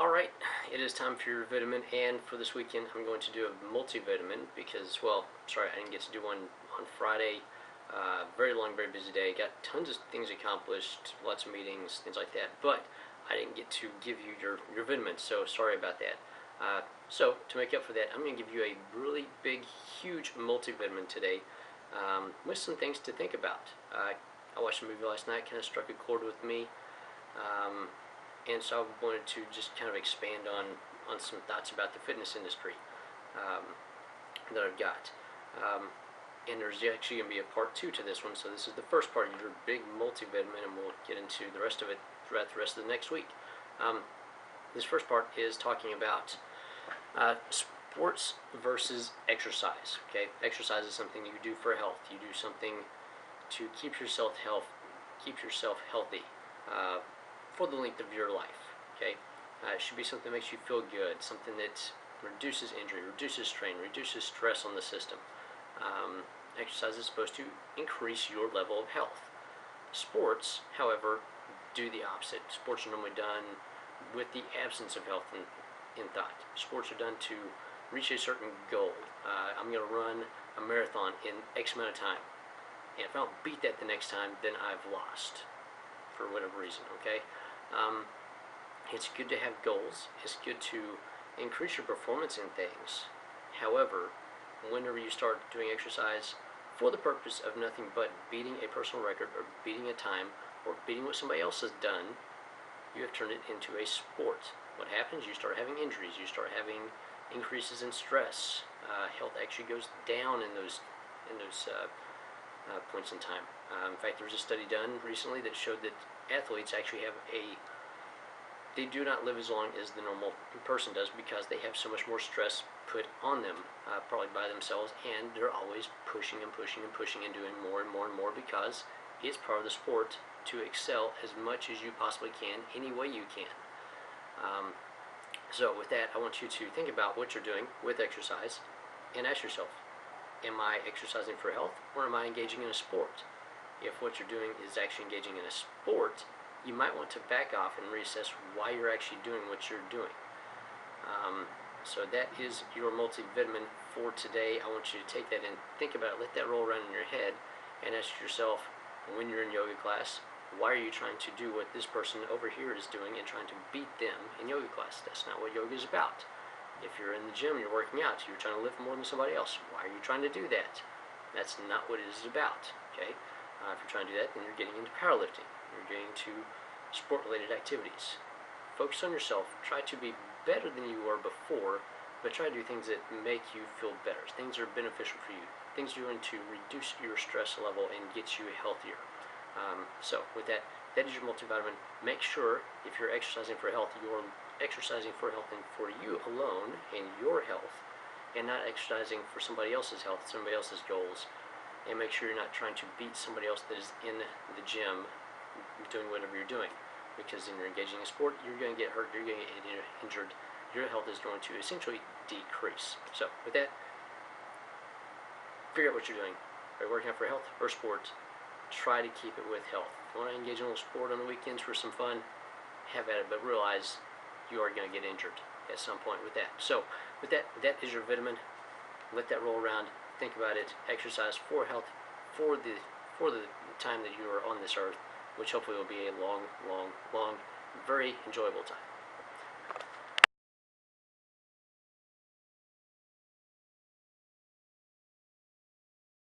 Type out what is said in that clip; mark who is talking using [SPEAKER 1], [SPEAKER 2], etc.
[SPEAKER 1] Alright, it is time for your vitamin, and for this weekend I'm going to do a multivitamin because, well, sorry, I didn't get to do one on Friday. Very long, very busy day. Got tons of things accomplished, lots of meetings, things like that, but I didn't get to give you your vitamin, so sorry about that. So, to make up for that, I'm going to give you a really big, huge multivitamin today with some things to think about. I watched a movie last night, kind of struck a chord with me. And so I wanted to just kind of expand on some thoughts about the fitness industry that I've got. And there's actually going to be a part 2 to this one, so this is the first part of your big multivitamin, and we'll get into the rest of it throughout the rest of the next week. This first part is talking about sports versus exercise. Okay, exercise is something you do for health. You do something to keep yourself healthy. For the length of your life, okay? It should be something that makes you feel good, something that reduces injury, reduces strain, reduces stress on the system. Exercise is supposed to increase your level of health. Sports, however, do the opposite. Sports are normally done with the absence of health in thought. Sports are done to reach a certain goal. I'm going to run a marathon in X amount of time, and if I don't beat that the next time, then I've lost for whatever reason, okay? It's good to have goals. It's good to increase your performance in things. However, whenever you start doing exercise for the purpose of nothing but beating a personal record or beating a time or beating what somebody else has done, you have turned it into a sport. What happens? You start having injuries. You start having increases in stress. Health actually goes down in those points in time. In fact, there was a study done recently that showed that athletes actually they do not live as long as the normal person does because they have so much more stress put on them, probably by themselves, and they're always pushing and pushing and pushing and doing more and more and more because it's part of the sport to excel as much as you possibly can, any way you can. So with that, I want you to think about what you're doing with exercise and ask yourself, am I exercising for health or am I engaging in a sport? If what you're doing is actually engaging in a sport, you might want to back off and reassess why you're actually doing what you're doing. So that is your multivitamin for today. I want you to take that and think about it, let that roll around in your head, and ask yourself, when you're in yoga class, why are you trying to do what this person over here is doing and trying to beat them in yoga class? That's not what yoga is about. If you're in the gym, you're working out, you're trying to lift more than somebody else, why are you trying to do that? That's not what it is about, okay? If you're trying to do that, then you're getting into powerlifting. You're getting into sport-related activities. Focus on yourself. Try to be better than you were before, but try to do things that make you feel better. Things that are beneficial for you. Things you're doing to reduce your stress level and get you healthier. So with that, that is your multivitamin. Make sure if you're exercising for health, you're exercising for health and for you alone and your health, and not exercising for somebody else's health, somebody else's goals. And make sure you're not trying to beat somebody else that is in the gym doing whatever you're doing, because then you're engaging in sport, you're going to get hurt, you're going to get injured, your health is going to essentially decrease. So with that, figure out what you're doing. Are you working out for health or sport? Try to keep it with health. If you want to engage in a little sport on the weekends for some fun, have at it, but realize you are going to get injured at some point with that. So with that is your vitamin. Let that roll around. Think about it. Exercise for health, for the time that you are on this earth, which hopefully will be a long, very enjoyable time.